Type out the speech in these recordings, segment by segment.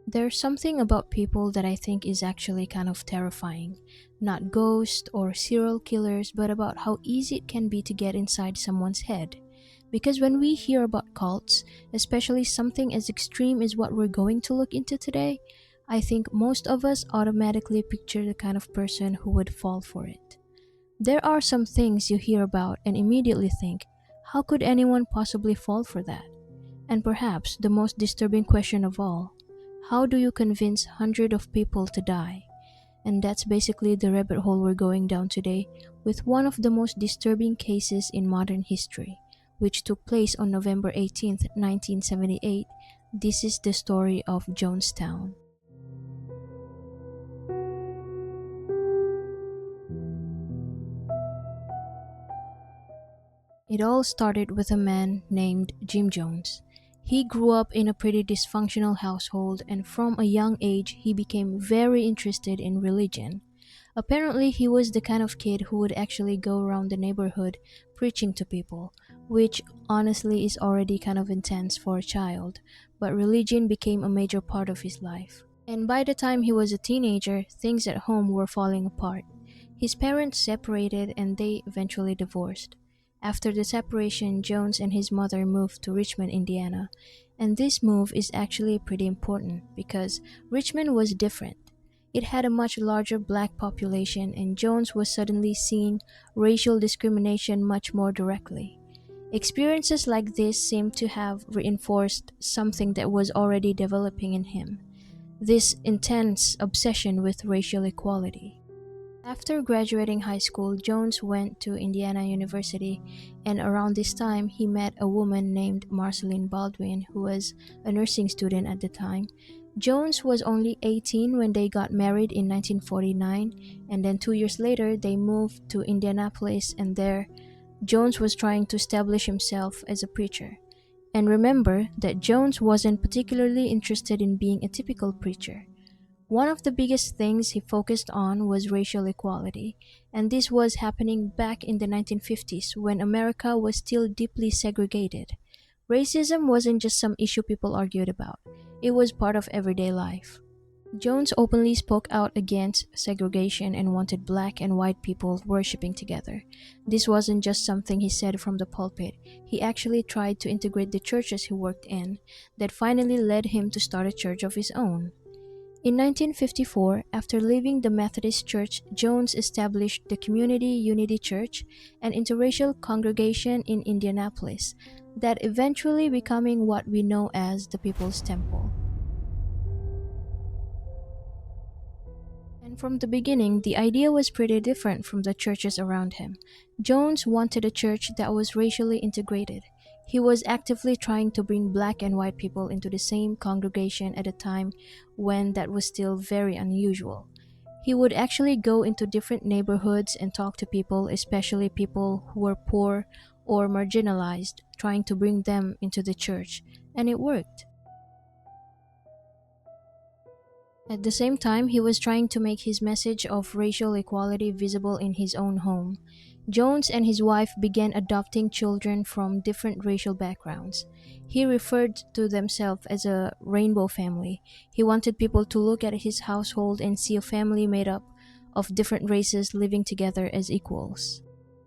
There's something about people that I think is actually kind of terrifying. Not ghosts or serial killers, but about how easy it can be to get inside someone's head. Because when we hear about cults, especially something as extreme as what we're going to look into today, I think most of us automatically picture the kind of person who would fall for it. There are some things you hear about and immediately think, how could anyone possibly fall for that? And perhaps the most disturbing question of all, how do you convince hundreds of people to die? And that's basically the rabbit hole we're going down today with one of the most disturbing cases in modern history, which took place on November 18th, 1978. This is the story of Jonestown. It all started with a man named Jim Jones. He grew up in a pretty dysfunctional household, and from a young age, he became very interested in religion. Apparently, he was the kind of kid who would actually go around the neighborhood preaching to people, which honestly is already kind of intense for a child, but religion became a major part of his life. And by the time he was a teenager, things at home were falling apart. His parents separated and they eventually divorced. After the separation, Jones and his mother moved to Richmond, Indiana. And this move is actually pretty important because Richmond was different. It had a much larger black population, and Jones was suddenly seeing racial discrimination much more directly. Experiences like this seemed to have reinforced something that was already developing in him, this intense obsession with racial equality. After graduating high school, Jones went to Indiana University, and around this time, he met a woman named Marceline Baldwin, who was a nursing student at the time. Jones was only 18 when they got married in 1949, and then 2 years later, they moved to Indianapolis, and there, Jones was trying to establish himself as a preacher. And remember that Jones wasn't particularly interested in being a typical preacher. One of the biggest things he focused on was racial equality, and this was happening back in the 1950s when America was still deeply segregated. Racism wasn't just some issue people argued about, it was part of everyday life. Jones openly spoke out against segregation and wanted black and white people worshiping together. This wasn't just something he said from the pulpit, he actually tried to integrate the churches he worked in, that finally led him to start a church of his own. In 1954, after leaving the Methodist Church, Jones established the Community Unity Church, an interracial congregation in Indianapolis, that eventually becoming what we know as the People's Temple. And from the beginning, the idea was pretty different from the churches around him. Jones wanted a church that was racially integrated. He was actively trying to bring black and white people into the same congregation at a time when that was still very unusual. He would actually go into different neighborhoods and talk to people, especially people who were poor or marginalized, trying to bring them into the church, and it worked. At the same time, he was trying to make his message of racial equality visible in his own home. Jones and his wife began adopting children from different racial backgrounds. He referred to themselves as a rainbow family. He wanted people to look at his household and see a family made up of different races living together as equals.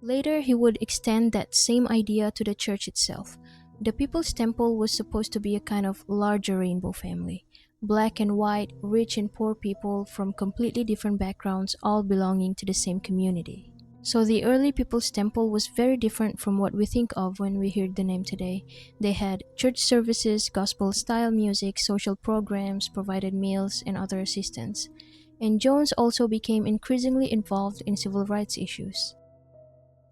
Later, he would extend that same idea to the church itself. The People's Temple was supposed to be a kind of larger rainbow family. Black and white, rich and poor people from completely different backgrounds, all belonging to the same community. So the early People's Temple was very different from what we think of when we hear the name today. They had church services, gospel-style music, social programs, provided meals, and other assistance. And Jones also became increasingly involved in civil rights issues.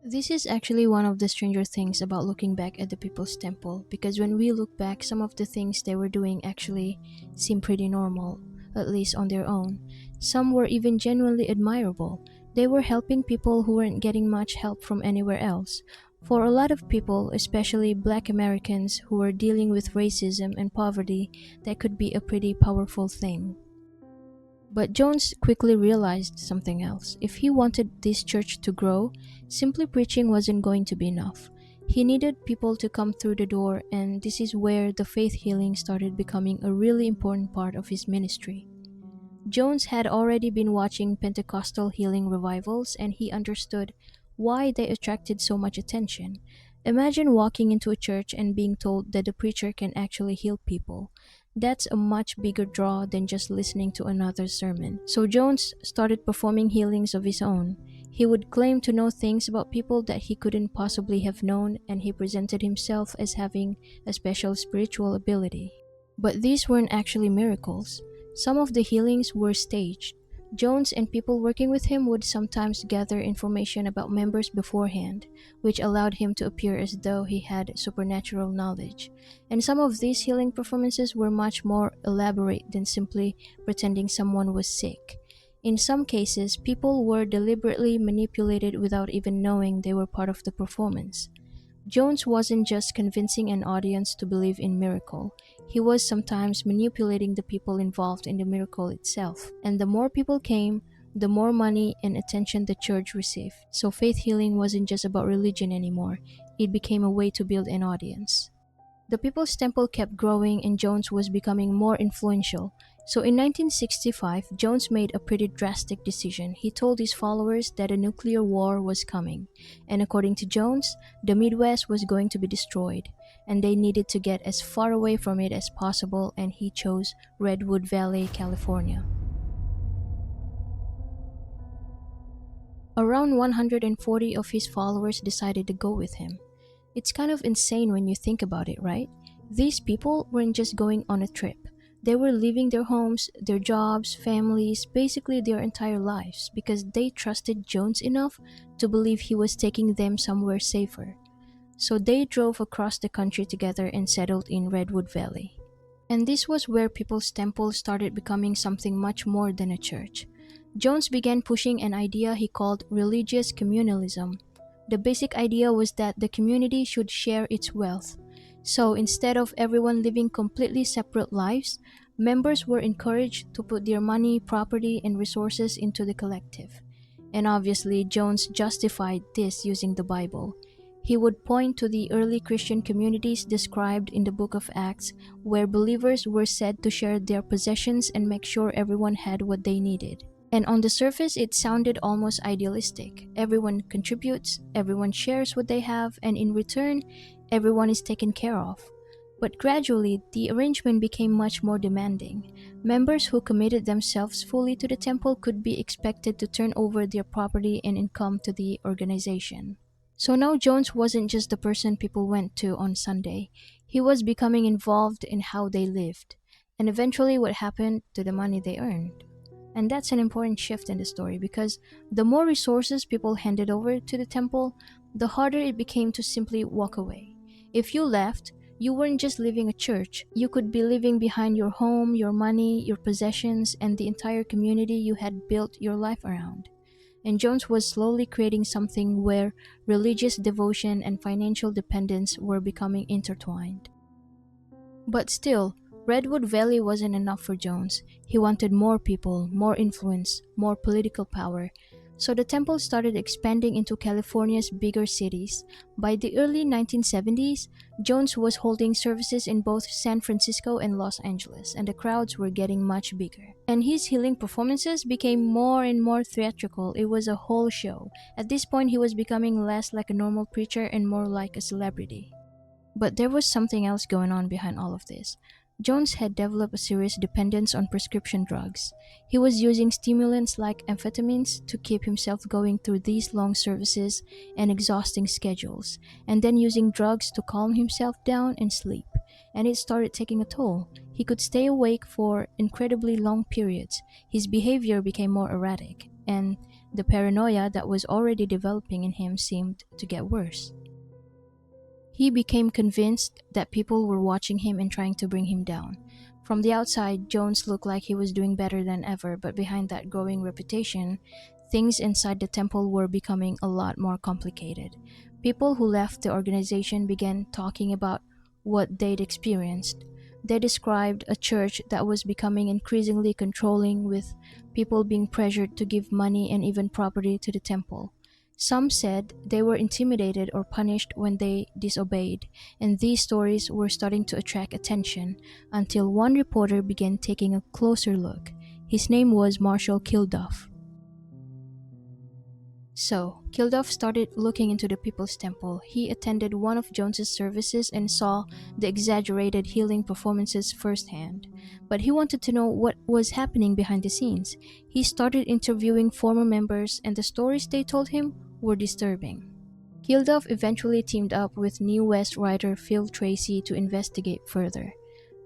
This is actually one of the stranger things about looking back at the People's Temple, because when we look back, some of the things they were doing actually seem pretty normal, at least on their own. Some were even genuinely admirable. They were helping people who weren't getting much help from anywhere else. For a lot of people, especially Black Americans who were dealing with racism and poverty, that could be a pretty powerful thing. But Jones quickly realized something else. If he wanted this church to grow, simply preaching wasn't going to be enough. He needed people to come through the door, and this is where the faith healing started becoming a really important part of his ministry. Jones had already been watching Pentecostal healing revivals, and he understood why they attracted so much attention. Imagine walking into a church and being told that the preacher can actually heal people. That's a much bigger draw than just listening to another sermon. So Jones started performing healings of his own. He would claim to know things about people that he couldn't possibly have known, and he presented himself as having a special spiritual ability. But these weren't actually miracles. Some of the healings were staged. Jones and people working with him would sometimes gather information about members beforehand, which allowed him to appear as though he had supernatural knowledge. And some of these healing performances were much more elaborate than simply pretending someone was sick. In some cases, people were deliberately manipulated without even knowing they were part of the performance. Jones wasn't just convincing an audience to believe in miracle. He was sometimes manipulating the people involved in the miracle itself. And the more people came, the more money and attention the church received. So faith healing wasn't just about religion anymore. It became a way to build an audience. The People's Temple kept growing and Jones was becoming more influential. So in 1965, Jones made a pretty drastic decision. He told his followers that a nuclear war was coming, and according to Jones, the Midwest was going to be destroyed, and they needed to get as far away from it as possible, and he chose Redwood Valley, California. Around 140 of his followers decided to go with him. It's kind of insane when you think about it, right? These people weren't just going on a trip. They were leaving their homes, their jobs, families, basically their entire lives because they trusted Jones enough to believe he was taking them somewhere safer. So they drove across the country together and settled in Redwood Valley. And this was where People's Temple started becoming something much more than a church. Jones began pushing an idea he called religious communalism. The basic idea was that the community should share its wealth. So instead of everyone living completely separate lives, members were encouraged to put their money, property, and resources into the collective. And obviously, Jones justified this using the Bible. He would point to the early Christian communities described in the book of Acts, where believers were said to share their possessions and make sure everyone had what they needed. And on the surface, it sounded almost idealistic. Everyone contributes, everyone shares what they have, and in return, everyone is taken care of. But gradually, the arrangement became much more demanding. Members who committed themselves fully to the temple could be expected to turn over their property and income to the organization. So now Jones wasn't just the person people went to on Sunday. He was becoming involved in how they lived, and eventually what happened to the money they earned. And that's an important shift in the story because the more resources people handed over to the temple, the harder it became to simply walk away. If you left, you weren't just leaving a church, you could be leaving behind your home, your money, your possessions, and the entire community you had built your life around. And Jones was slowly creating something where religious devotion and financial dependence were becoming intertwined. But still, Redwood Valley wasn't enough for Jones. He wanted more people, more influence, more political power. So the temple started expanding into California's bigger cities. By the early 1970s, Jones was holding services in both San Francisco and Los Angeles, and the crowds were getting much bigger. And his healing performances became more and more theatrical. It was a whole show. At this point, he was becoming less like a normal preacher and more like a celebrity. But there was something else going on behind all of this. Jones had developed a serious dependence on prescription drugs. He was using stimulants like amphetamines to keep himself going through these long services and exhausting schedules, and then using drugs to calm himself down and sleep. And it started taking a toll. He could stay awake for incredibly long periods. His behavior became more erratic, and the paranoia that was already developing in him seemed to get worse. He became convinced that people were watching him and trying to bring him down. From the outside, Jones looked like he was doing better than ever, but behind that growing reputation, things inside the temple were becoming a lot more complicated. People who left the organization began talking about what they'd experienced. They described a church that was becoming increasingly controlling, with people being pressured to give money and even property to the temple. Some said they were intimidated or punished when they disobeyed, and these stories were starting to attract attention until one reporter began taking a closer look. His name was Marshall Kilduff. So, Kilduff started looking into the People's Temple. He attended one of Jones's services and saw the exaggerated healing performances firsthand. But he wanted to know what was happening behind the scenes. He started interviewing former members, and the stories they told him were disturbing. Kilduff eventually teamed up with New West writer Phil Tracy to investigate further.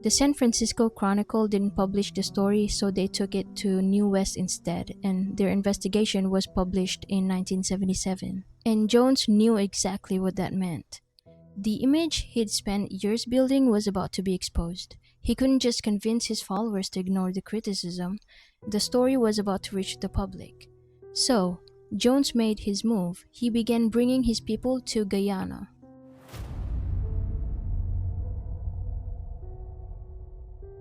The San Francisco Chronicle didn't publish the story, so they took it to New West instead, and their investigation was published in 1977. And Jones knew exactly what that meant. The image he'd spent years building was about to be exposed. He couldn't just convince his followers to ignore the criticism. The story was about to reach the public. So, Jones made his move. He began bringing his people to Guyana.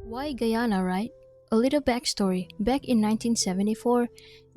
Why Guyana, right? A little backstory. Back in 1974,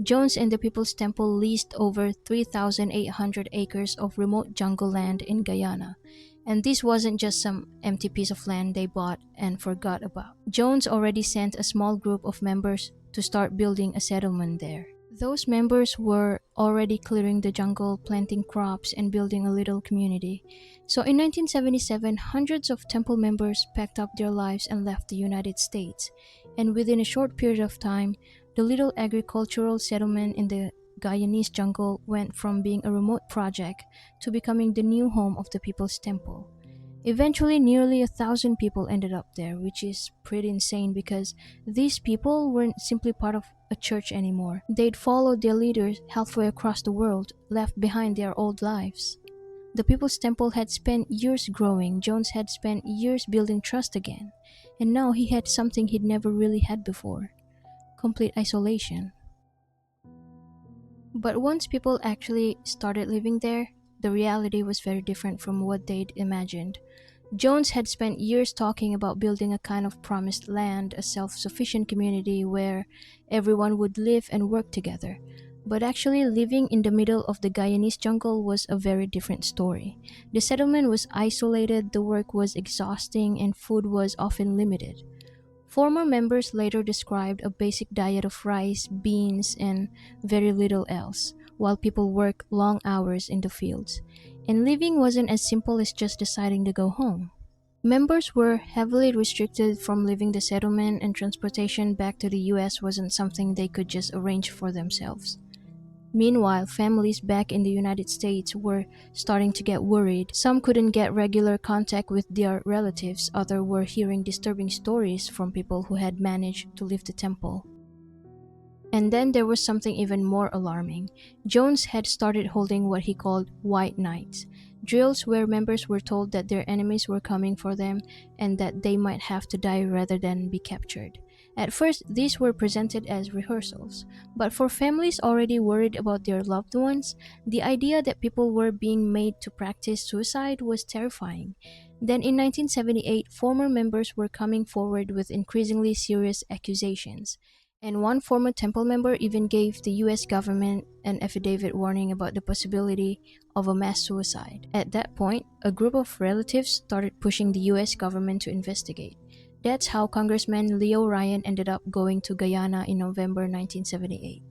Jones and the People's Temple leased over 3,800 acres of remote jungle land in Guyana. And this wasn't just some empty piece of land they bought and forgot about. Jones already sent a small group of members to start building a settlement there. Those members were already clearing the jungle, planting crops, and building a little community. So in 1977, hundreds of temple members packed up their lives and left the United States. And within a short period of time, the little agricultural settlement in the Guyanese jungle went from being a remote project to becoming the new home of the People's Temple. Eventually, nearly 1,000 people ended up there, which is pretty insane because these people weren't simply part of a church anymore. They'd followed their leaders halfway across the world, left behind their old lives. The People's Temple had spent years growing, Jones had spent years building trust again, and now he had something he'd never really had before: complete isolation. But once people actually started living there, the reality was very different from what they'd imagined. Jones had spent years talking about building a kind of promised land, a self-sufficient community where everyone would live and work together. But actually living in the middle of the Guyanese jungle was a very different story. The settlement was isolated, the work was exhausting, and food was often limited. Former members later described a basic diet of rice, beans, and very little else, while people work long hours in the fields. And living wasn't as simple as just deciding to go home. Members were heavily restricted from leaving the settlement, and transportation back to the US wasn't something they could just arrange for themselves. Meanwhile, families back in the United States were starting to get worried. Some couldn't get regular contact with their relatives, others were hearing disturbing stories from people who had managed to leave the temple. And then there was something even more alarming. Jones had started holding what he called White Nights, drills where members were told that their enemies were coming for them and that they might have to die rather than be captured. At first, these were presented as rehearsals, but for families already worried about their loved ones, the idea that people were being made to practice suicide was terrifying. Then in 1978, former members were coming forward with increasingly serious accusations. And one former temple member even gave the US government an affidavit warning about the possibility of a mass suicide. At that point, a group of relatives started pushing the US government to investigate. That's how Congressman Leo Ryan ended up going to Guyana in November 1978.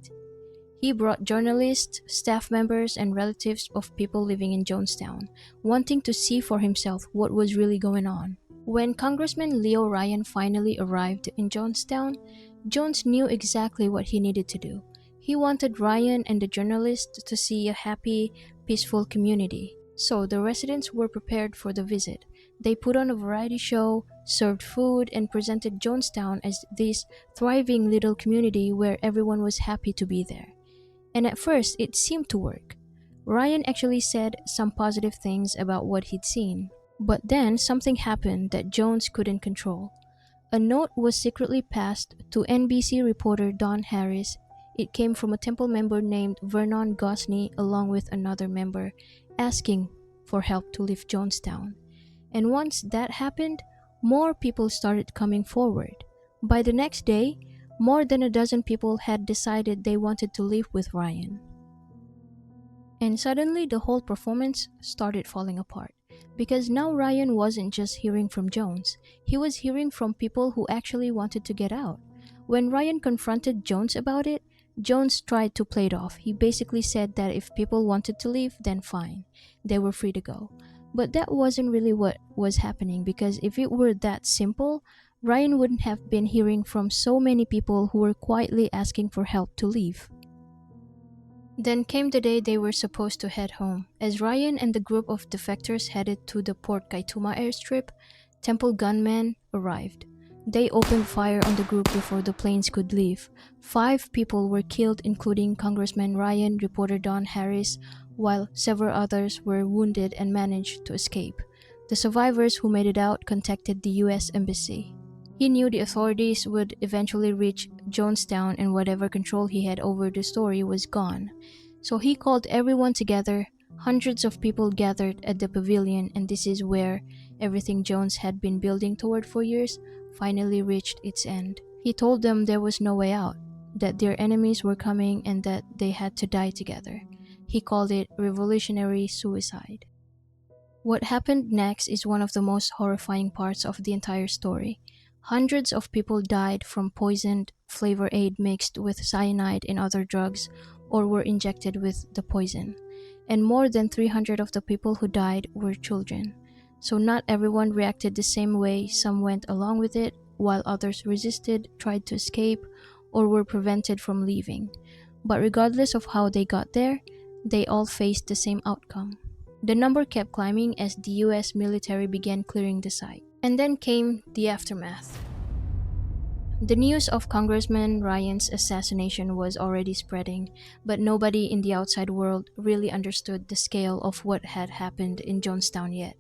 He brought journalists, staff members, and relatives of people living in Jonestown, wanting to see for himself what was really going on. When Congressman Leo Ryan finally arrived in Jonestown, Jones knew exactly what he needed to do. He wanted Ryan and the journalists to see a happy, peaceful community. So the residents were prepared for the visit. They put on a variety show, served food, and presented Jonestown as this thriving little community where everyone was happy to be there. And at first, it seemed to work. Ryan actually said some positive things about what he'd seen. But then something happened that Jones couldn't control. A note was secretly passed to NBC reporter Don Harris. It came from a temple member named Vernon Gosney along with another member, asking for help to leave Jonestown. And once that happened, more people started coming forward. By the next day, more than a dozen people had decided they wanted to live with Ryan. And suddenly, the whole performance started falling apart. Because now Ryan wasn't just hearing from Jones, he was hearing from people who actually wanted to get out. When Ryan confronted Jones about it, Jones tried to play it off. He basically said that if people wanted to leave, then fine, they were free to go. But that wasn't really what was happening, because if it were that simple, Ryan wouldn't have been hearing from so many people who were quietly asking for help to leave. Then came the day they were supposed to head home. As Ryan and the group of defectors headed to the Port Kaituma airstrip, Temple gunmen arrived. They opened fire on the group before the planes could leave. 5 people were killed, including Congressman Ryan, reporter Don Harris, while several others were wounded and managed to escape. The survivors who made it out contacted the US Embassy. He knew the authorities would eventually reach Jonestown and whatever control he had over the story was gone. So he called everyone together. Hundreds of people gathered at the pavilion, and this is where everything Jones had been building toward for years finally reached its end. He told them there was no way out, that their enemies were coming and that they had to die together. He called it revolutionary suicide. What happened next is one of the most horrifying parts of the entire story. Hundreds of people died from poisoned flavor aid mixed with cyanide and other drugs, or were injected with the poison. And more than 300 of the people who died were children. So not everyone reacted the same way. Some went along with it, while others resisted, tried to escape, or were prevented from leaving. But regardless of how they got there, they all faced the same outcome. The number kept climbing as the US military began clearing the site. And then came the aftermath. The news of Congressman Ryan's assassination was already spreading, but nobody in the outside world really understood the scale of what had happened in Jonestown yet.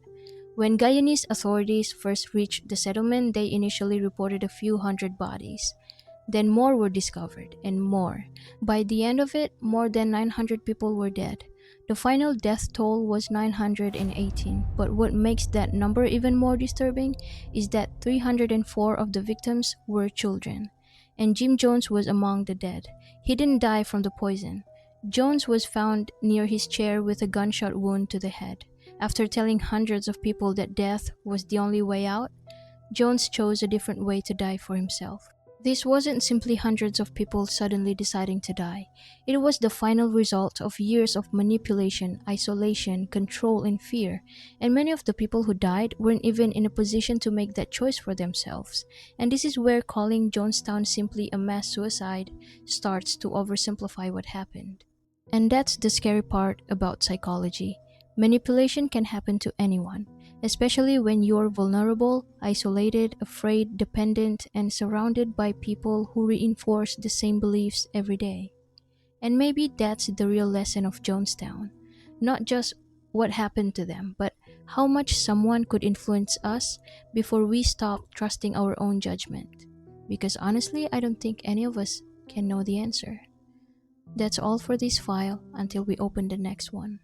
When Guyanese authorities first reached the settlement, they initially reported a few hundred bodies. Then more were discovered, and more. By the end of it, more than 900 people were dead. The final death toll was 918, but what makes that number even more disturbing is that 304 of the victims were children. And Jim Jones was among the dead. He didn't die from the poison. Jones was found near his chair with a gunshot wound to the head. After telling hundreds of people that death was the only way out, Jones chose a different way to die for himself. This wasn't simply hundreds of people suddenly deciding to die. It was the final result of years of manipulation, isolation, control, and fear. And many of the people who died weren't even in a position to make that choice for themselves. And this is where calling Jonestown simply a mass suicide starts to oversimplify what happened. And that's the scary part about psychology. Manipulation can happen to anyone, especially when you're vulnerable, isolated, afraid, dependent, and surrounded by people who reinforce the same beliefs every day. And maybe that's the real lesson of Jonestown. Not just what happened to them, but how much someone could influence us before we stop trusting our own judgment. Because honestly, I don't think any of us can know the answer. That's all for this file until we open the next one.